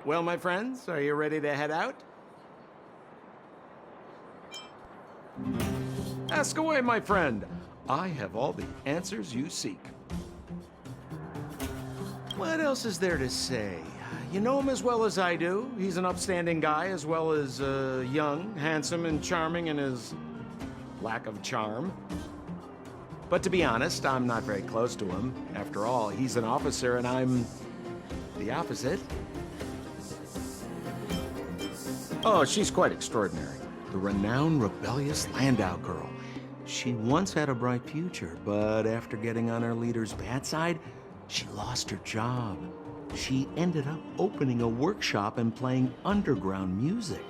Well, my friends, are you ready to head out? Ask away, my friend. I have all the answers you seek. What else is there to say? You know him as well as I do. He's an upstanding guy, as well as young, handsome, and charming in his lack of charm. But to be honest, I'm not very close to him. After all, he's an officer and I'm the opposite. Oh, she's quite extraordinary. The renowned rebellious Landau girl. She once had a bright future, but after getting on her leader's bad side, she lost her job. She ended up opening a workshop and playing underground music.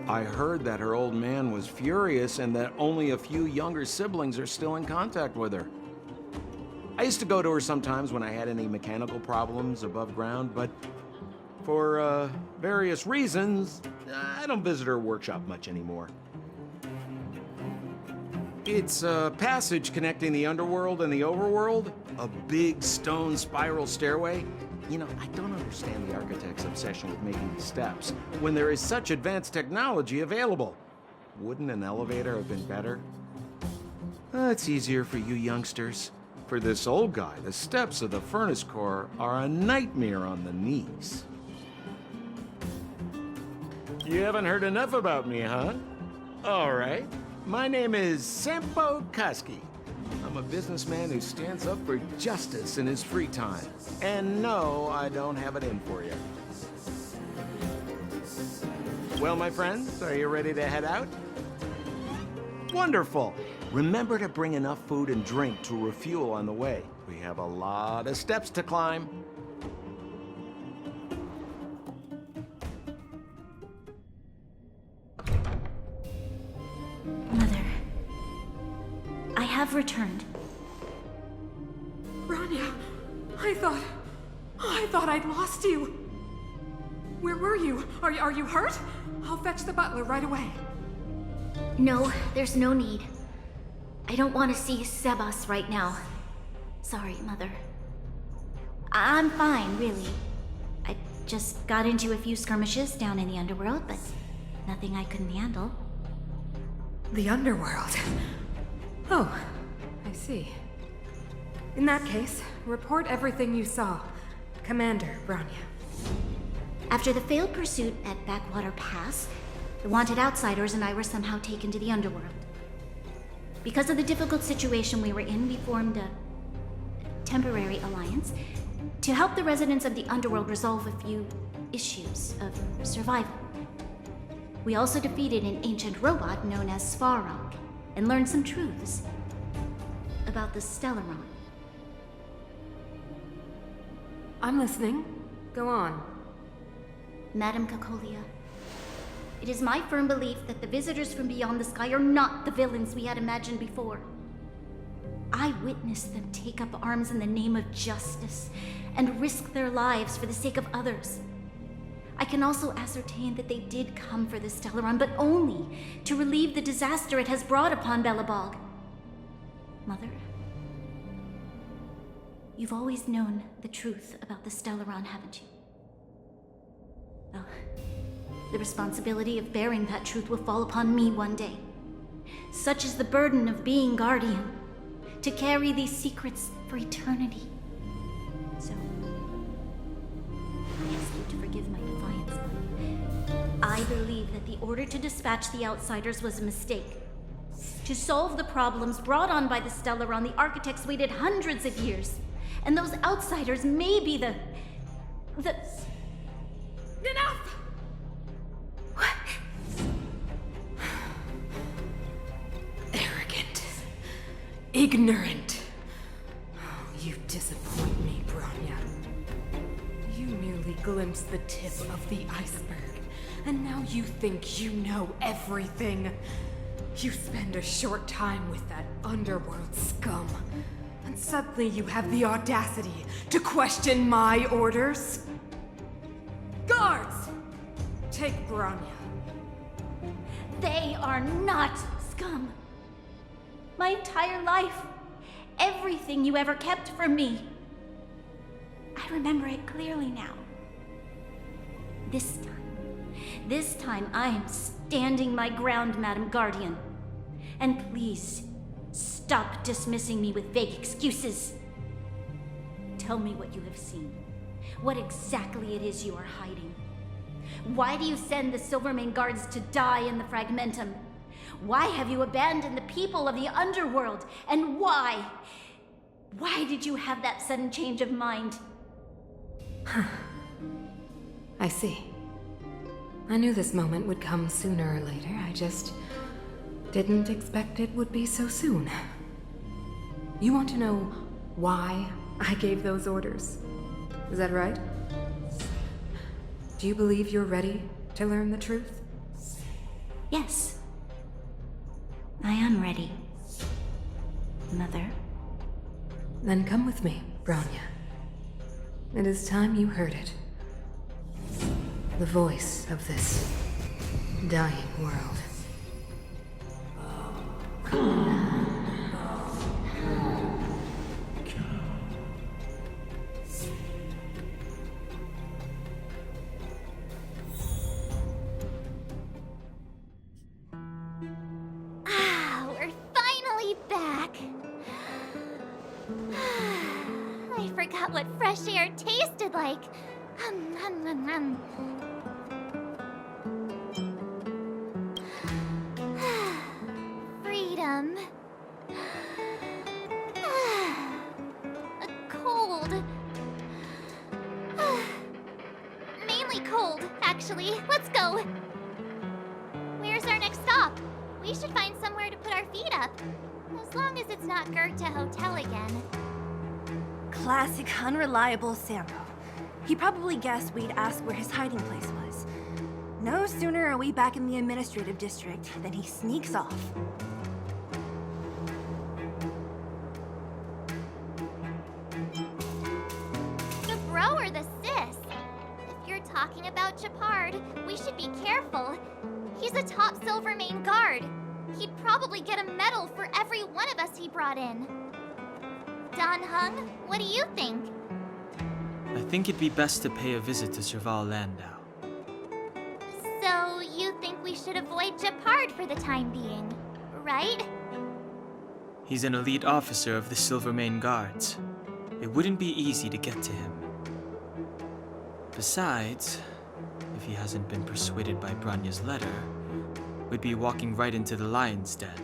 I heard that her old man was furious and that only a few younger siblings are still in contact with her. I used to go to her sometimes when I had any mechanical problems above ground, but for various reasons, I don't visit her workshop much anymore. It's a passage connecting the underworld and the overworld, a big stone spiral stairway. You know, I don't understand the architect's obsession with making these steps when there is such advanced technology available. Wouldn't an elevator have been better? It's easier for you youngsters. For this old guy, the steps of the furnace core are a nightmare on the knees. You haven't heard enough about me, huh? All right. My name is Sampo Koski. I'm a businessman who stands up for justice in his free time. And no, I don't have it in for you. Well, my friends, are you ready to head out? Wonderful. Remember to bring enough food and drink to refuel on the way. We have a lot of steps to climb. Mother, I have returned. Bronya, I thought I'd lost you. Where were you? Are you hurt? I'll fetch the butler right away. No, there's no need. I don't want to see Sebas right now. Sorry, Mother. I'm fine, really. I just got into a few skirmishes down in the underworld, but nothing I couldn't handle. The underworld? Oh, I see. In that case, report everything you saw. Commander Bronya. After the failed pursuit at Backwater Pass, the wanted outsiders and I were somehow taken to the underworld. Because of the difficult situation we were in, we formed a temporary alliance to help the residents of the underworld resolve a few issues of survival. We also defeated an ancient robot known as Svarog and learned some truths about the Stellaron. I'm listening. Go on. Madam Kakolia, it is my firm belief that the visitors from beyond the sky are not the villains we had imagined before. I witnessed them take up arms in the name of justice and risk their lives for the sake of others. I can also ascertain that they did come for the Stellaron, but only to relieve the disaster it has brought upon Belobog. Mother, you've always known the truth about the Stellaron, haven't you? Well, the responsibility of bearing that truth will fall upon me one day. Such is the burden of being Guardian, to carry these secrets for eternity. So, I ask you to forgive my defiance. I believe that the order to dispatch the outsiders was a mistake. To solve the problems brought on by the Stellaron, the architects waited hundreds of years. And those outsiders may be the... Enough! What? Arrogant. Ignorant. Oh, you disappoint me, Bronya. You merely glimpsed the tip of the iceberg, and now you think you know everything. You spend a short time with that underworld scum, and suddenly you have the audacity to question my orders? Guards! Take Bronya. They are not scum. My entire life, everything you ever kept from me. I remember it clearly now. This time I am standing my ground, Madam Guardian. And please, stop dismissing me with vague excuses. Tell me what you have seen. What exactly it is you are hiding. Why do you send the Silvermane guards to die in the Fragmentum? Why have you abandoned the people of the underworld? And why? Why did you have that sudden change of mind? I see. I knew this moment would come sooner or later. I just didn't expect it would be so soon. You want to know why I gave those orders? Is that right? Do you believe you're ready to learn the truth? Yes. I am ready, Mother. Then come with me, Bronya. It is time you heard it. The voice of this dying world. We're finally back. I forgot what fresh air tasted like. Freedom. A cold. Mainly cold, actually. Let's go. Where's our next stop? We should find somewhere to put our feet up. As long as it's not Goethe Hotel again. Classic unreliable Sambo. He probably guessed we'd ask where his hiding place was. No sooner are we back in the administrative district than he sneaks off. The bro or the sis? If you're talking about Chapard, we should be careful. He's a top Silvermane guard. He'd probably get a medal for every one of us he brought in. Don Hung, what do you think? I think it'd be best to pay a visit to Cheval Landau. So, you think we should avoid Chapard for the time being, right? He's an elite officer of the Silvermane Guards. It wouldn't be easy to get to him. Besides, if he hasn't been persuaded by Branya's letter, we'd be walking right into the lion's den.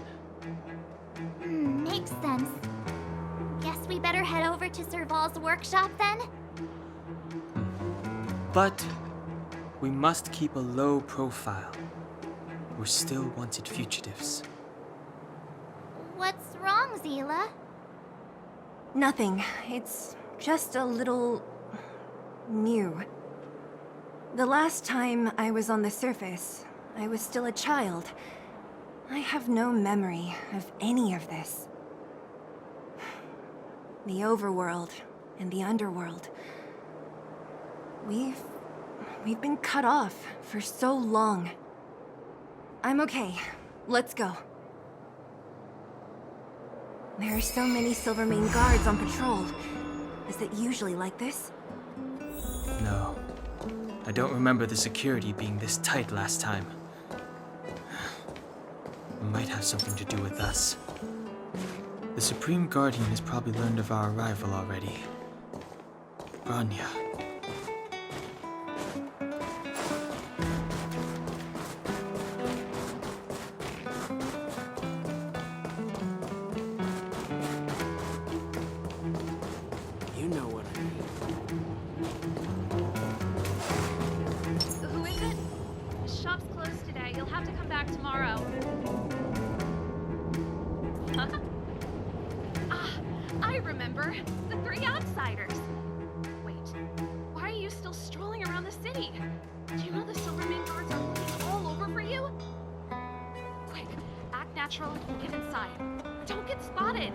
Makes sense. Guess we better head over to Serval's workshop then? But we must keep a low profile. We're still wanted fugitives. What's wrong, Zila? Nothing. It's just a little... new. The last time I was on the surface, I was still a child. I have no memory of any of this. The overworld and the underworld. We've been cut off for so long. I'm okay. Let's go. There are so many Silvermane guards on patrol. Is it usually like this? No. I don't remember the security being this tight last time. It might have something to do with us. The Supreme Guardian has probably learned of our arrival already. Branya. You know what I mean. Who is it? The shop's closed today. You'll have to come back tomorrow. Huh? Ah, I remember. The three outsiders. Wait, why are you still strolling around the city? Do you know the Silvermane guards are looking all over for you? Quick, act natural and get inside. Don't get spotted.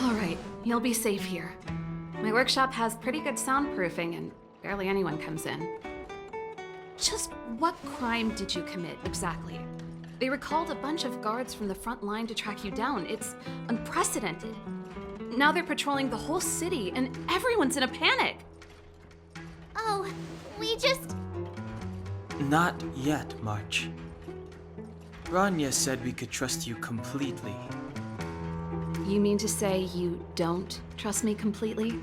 All right, you'll be safe here. My workshop has pretty good soundproofing and barely anyone comes in. Just what crime did you commit exactly? They recalled a bunch of guards from the front line to track you down. It's unprecedented. Now they're patrolling the whole city, and everyone's in a panic. Oh, we just... Not yet, March. Bronya said we could trust you completely. You mean to say you don't trust me completely?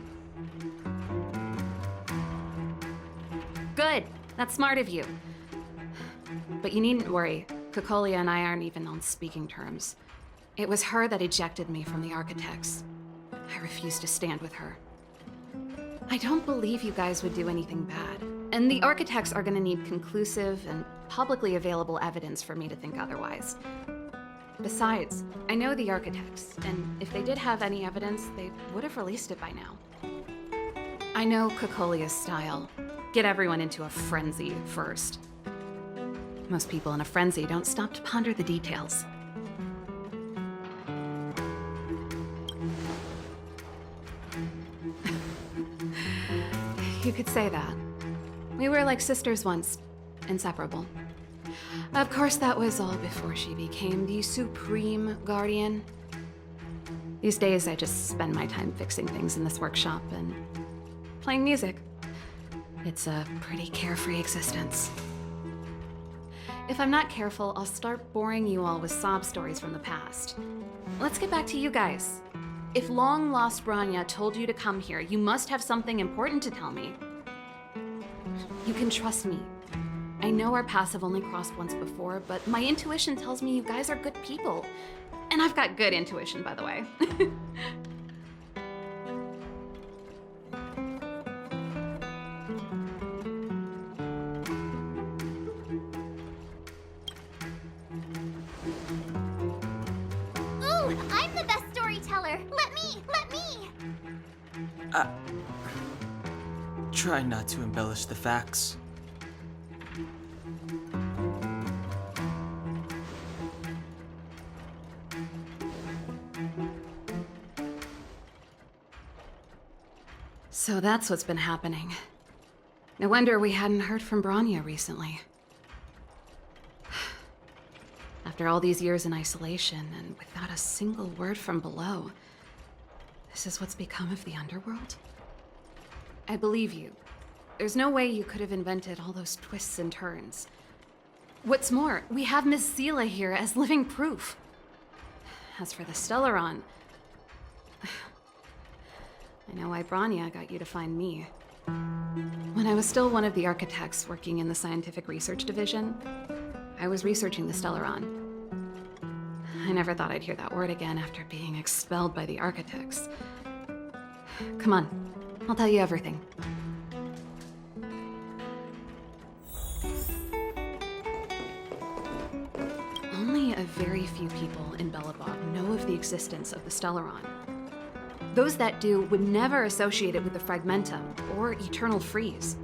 Good. That's smart of you. But you needn't worry. Kokolia and I aren't even on speaking terms. It was her that ejected me from the Architects. I refused to stand with her. I don't believe you guys would do anything bad. And the Architects are gonna need conclusive and publicly available evidence for me to think otherwise. Besides, I know the Architects, and if they did have any evidence, they would have released it by now. I know Kokolia's style. Get everyone into a frenzy first. Most people in a frenzy don't stop to ponder the details. You could say that. We were like sisters once, inseparable. Of course, that was all before she became the Supreme Guardian. These days, I just spend my time fixing things in this workshop and playing music. It's a pretty carefree existence. If I'm not careful, I'll start boring you all with sob stories from the past. Let's get back to you guys. If long-lost Bronya told you to come here, you must have something important to tell me. You can trust me. I know our paths have only crossed once before, but my intuition tells me you guys are good people. And I've got good intuition, by the way. Ooh, I'm the best storyteller! Let me! Try not to embellish the facts. So that's what's been happening. No wonder we hadn't heard from Bronya recently. After all these years in isolation and without a single word from below, this is what's become of the underworld? I believe you. There's no way you could have invented all those twists and turns. What's more, we have Miss Seela here as living proof. As for the Stellaron, I know why Bronya got you to find me. When I was still one of the Architects working in the Scientific Research Division, I was researching the Stellaron. I never thought I'd hear that word again after being expelled by the Architects. Come on, I'll tell you everything. Only a very few people in Belobog know of the existence of the Stellaron. Those that do would never associate it with the Fragmentum or Eternal Freeze.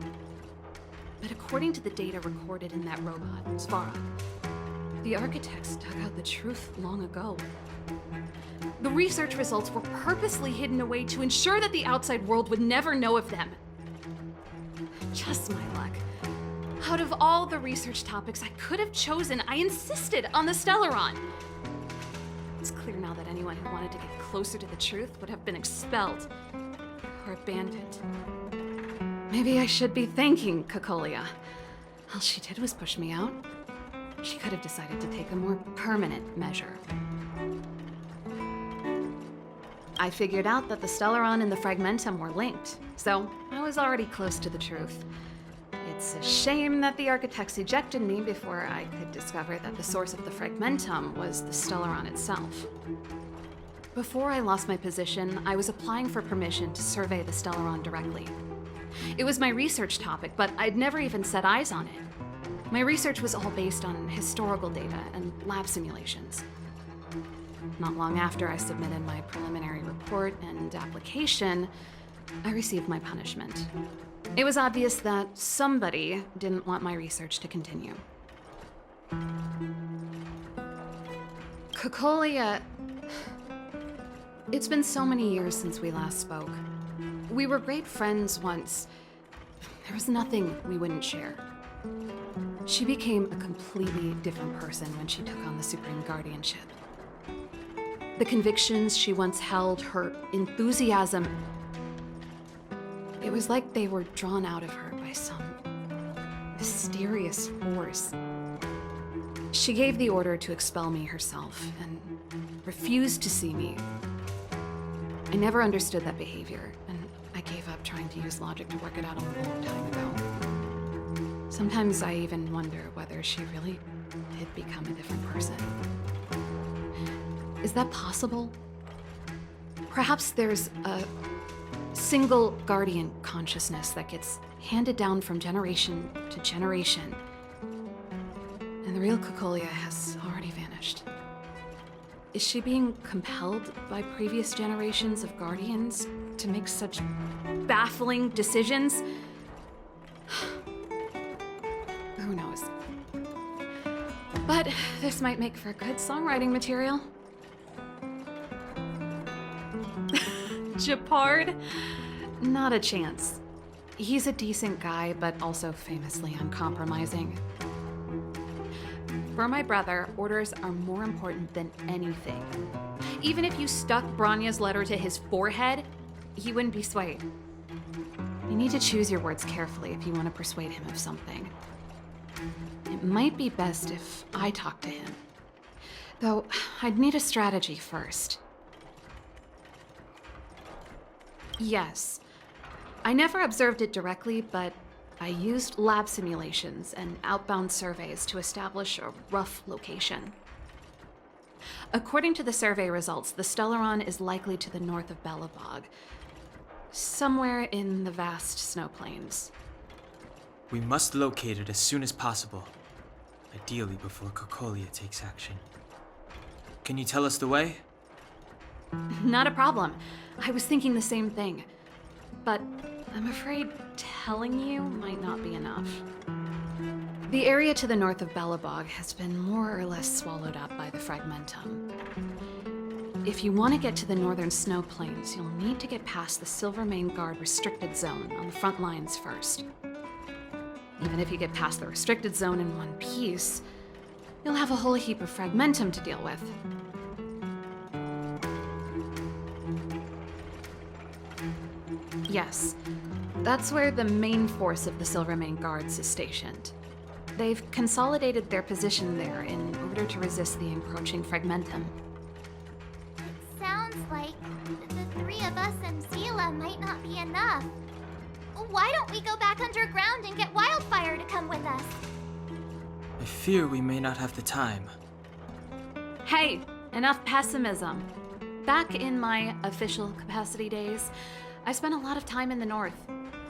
But according to the data recorded in that robot, Svarog, the Architects dug out the truth long ago. The research results were purposely hidden away to ensure that the outside world would never know of them. Just my luck. Out of all the research topics I could have chosen, I insisted on the Stellaron. It's clear now that anyone who wanted to get closer to the truth would have been expelled or abandoned. Maybe I should be thanking Kokolia. All she did was push me out. She could have decided to take a more permanent measure. I figured out that the Stellaron and the Fragmentum were linked, so I was already close to the truth. It's a shame that the Architects ejected me before I could discover that the source of the Fragmentum was the Stellaron itself. Before I lost my position, I was applying for permission to survey the Stellaron directly. It was my research topic, but I'd never even set eyes on it. My research was all based on historical data and lab simulations. Not long after I submitted my preliminary report and application, I received my punishment. It was obvious that somebody didn't want my research to continue. Kokolia... It's been so many years since we last spoke. We were great friends once. There was nothing we wouldn't share. She became a completely different person when she took on the Supreme Guardianship. The convictions she once held, her enthusiasm, it was like they were drawn out of her by some mysterious force. She gave the order to expel me herself and refused to see me. I never understood that behavior, and I gave up trying to use logic to work it out a long time ago. Sometimes I even wonder whether she really did become a different person. Is that possible? Perhaps there's a single guardian consciousness that gets handed down from generation to generation, and the real Cocolia has already vanished. Is she being compelled by previous generations of guardians to make such baffling decisions? Who knows? But this might make for good songwriting material. Japard? Not a chance. He's a decent guy, but also famously uncompromising. For my brother, orders are more important than anything. Even if you stuck Branya's letter to his forehead, he wouldn't be swayed. You need to choose your words carefully if you want to persuade him of something. It might be best if I talk to him. Though, I'd need a strategy first. Yes. I never observed it directly, but I used lab simulations and outbound surveys to establish a rough location. According to the survey results, the Stellaron is likely to the north of Belobog, somewhere in the vast snow plains. We must locate it as soon as possible, ideally before Cocolia takes action. Can you tell us the way? Not a problem. I was thinking the same thing. But I'm afraid telling you might not be enough. The area to the north of Belobog has been more or less swallowed up by the Fragmentum. If you want to get to the northern snow plains, you'll need to get past the Silvermane Guard restricted zone on the front lines first. Even if you get past the restricted zone in one piece, you'll have a whole heap of Fragmentum to deal with. Yes, that's where the main force of the Silvermane Guards is stationed. They've consolidated their position there in order to resist the encroaching Fragmentum. Sounds like the three of us and Zila might not be enough. Why don't we go back underground and get Wildfire to come with us? I fear we may not have the time. Hey, enough pessimism. Back in my official capacity days, I spent a lot of time in the north.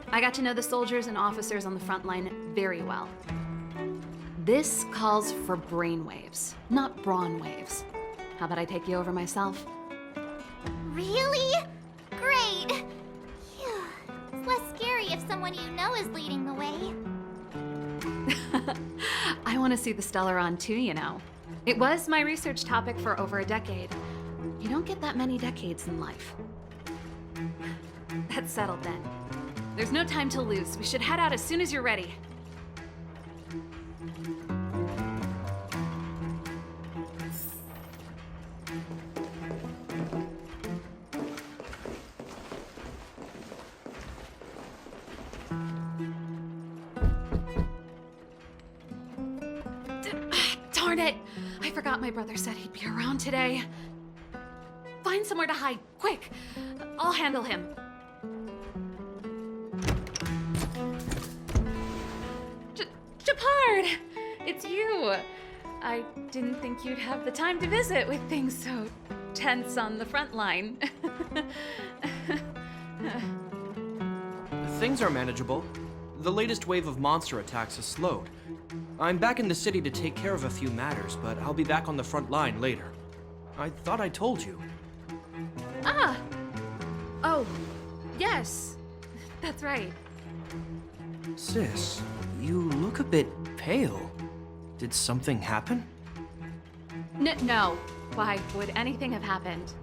I got to know the soldiers and officers on the front line very well. This calls for brainwaves, not brawn waves. How about I take you over myself? Really? Great! Phew. It's less scary if someone you know is leading the way. I want to see the Stellaron too, you know. It was my research topic for over a decade. You don't get that many decades in life. That's settled then. There's no time to lose. We should head out as soon as you're ready. Darn it! I forgot my brother said he'd be around today. Find somewhere to hide, quick! I'll handle him. Japard! It's you! I didn't think you'd have the time to visit with things so tense on the front line. Things are manageable. The latest wave of monster attacks has slowed. I'm back in the city to take care of a few matters, but I'll be back on the front line later. I thought I told you. Ah! Oh, yes. That's right. Sis, you look a bit pale. Did something happen? No. Why would anything have happened?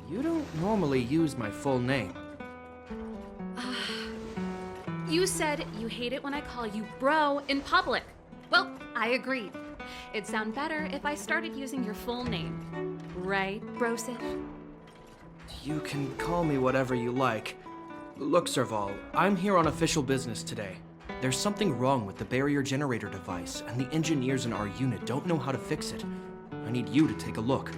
You don't normally use my full name. You said you hate it when I call you bro in public. Well, I agreed. It'd sound better if I started using your full name. Right, Broseph? You can call me whatever you like. Look, Serval, I'm here on official business today. There's something wrong with the barrier generator device, and the engineers in our unit don't know how to fix it. I need you to take a look.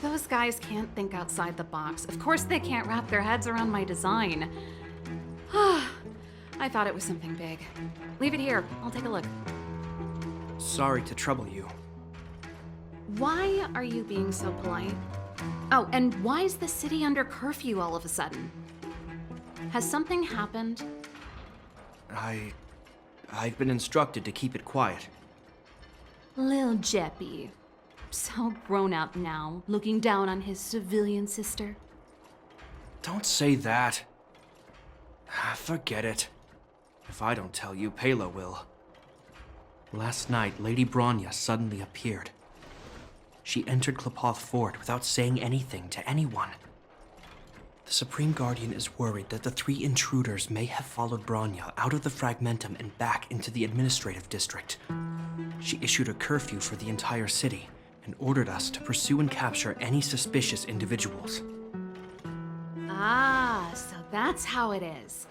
Those guys can't think outside the box. Of course they can't wrap their heads around my design. I thought it was something big. Leave it here. I'll take a look. Sorry to trouble you. Why are you being so polite? Oh, and why is the city under curfew all of a sudden? Has something happened? I've been instructed to keep it quiet. Lil Jeppy. So grown up now, looking down on his civilian sister. Don't say that. Forget it. If I don't tell you, Pela will. Last night, Lady Bronya suddenly appeared. She entered Klapoth Fort without saying anything to anyone. The Supreme Guardian is worried that the 3 intruders may have followed Bronya out of the Fragmentum and back into the administrative district. She issued a curfew for the entire city and ordered us to pursue and capture any suspicious individuals. Ah, so that's how it is.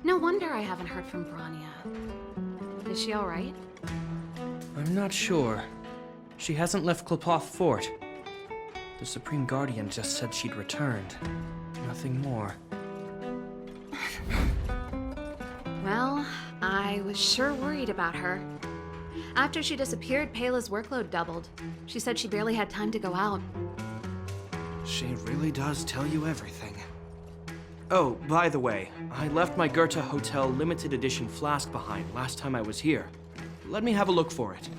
No wonder I haven't heard from Bronya. Is she all right? I'm not sure. She hasn't left Klapoth Fort. The Supreme Guardian just said she'd returned. Nothing more. Well, I was sure worried about her. After she disappeared, Pela's workload doubled. She said she barely had time to go out. She really does tell you everything. Oh, by the way, I left my Goethe Hotel limited edition flask behind last time I was here. Let me have a look for it.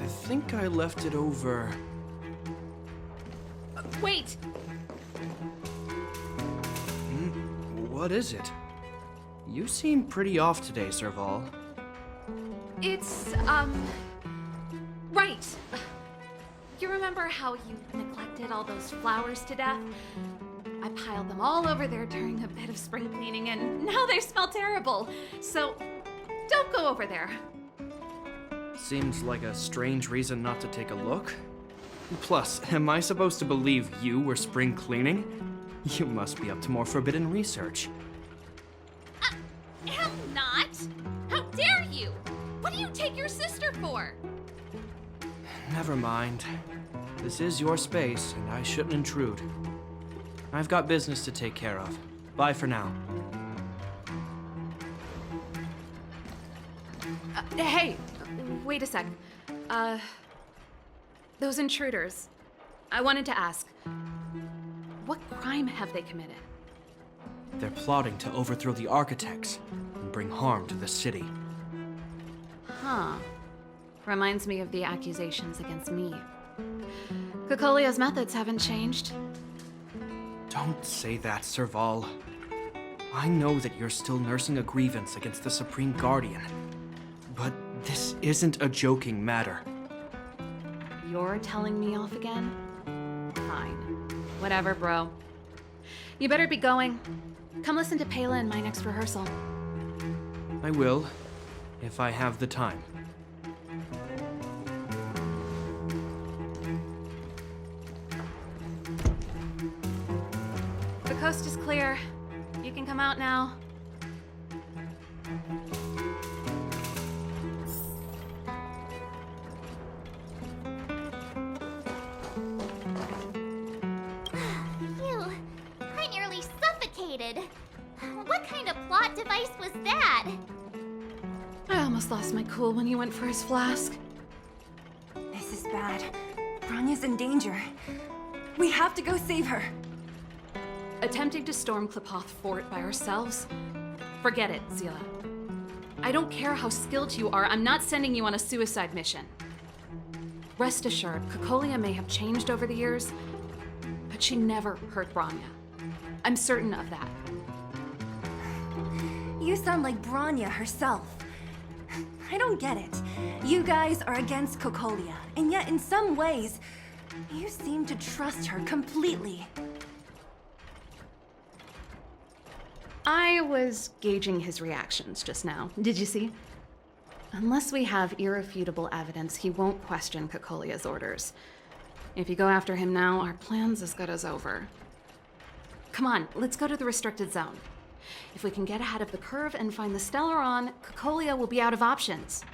I think I left it over... Wait! What is it? You seem pretty off today, Serval. It's, right. You remember how you neglected all those flowers to death? I piled them all over there during a bit of spring cleaning, and now they smell terrible. So, don't go over there. Seems like a strange reason not to take a look. Plus, am I supposed to believe you were spring cleaning? You must be up to more forbidden research. Am not! How dare you! What do you take your sister for? Never mind. This is your space, and I shouldn't intrude. I've got business to take care of. Bye for now. Hey, wait a sec. Those intruders. I wanted to ask, what crime have they committed? They're plotting to overthrow the architects and bring harm to the city. Huh. Reminds me of the accusations against me. Kokolia's methods haven't changed. Don't say that, Serval. I know that you're still nursing a grievance against the Supreme Guardian. But this isn't a joking matter. You're telling me off again? Fine. Whatever, bro. You better be going. Come listen to Pela in my next rehearsal. I will, if I have the time. The coast is clear. You can come out now. Phew, I nearly suffocated. What kind of plot device was that? I almost lost my cool when he went for his flask. This is bad. Bronya's in danger. We have to go save her. Attempting to storm Klapoth Fort by ourselves? Forget it, Zila. I don't care how skilled you are, I'm not sending you on a suicide mission. Rest assured, Kokolia may have changed over the years, but she never hurt Bronya. I'm certain of that. You sound like Bronya herself. I don't get it. You guys are against Kokolia, and yet in some ways, you seem to trust her completely. I was gauging his reactions just now. Did you see? Unless we have irrefutable evidence, he won't question Kokolia's orders. If you go after him now, our plan's as good as over. Come on, let's go to the restricted zone. If we can get ahead of the curve and find the Stellaron, Cocolia will be out of options.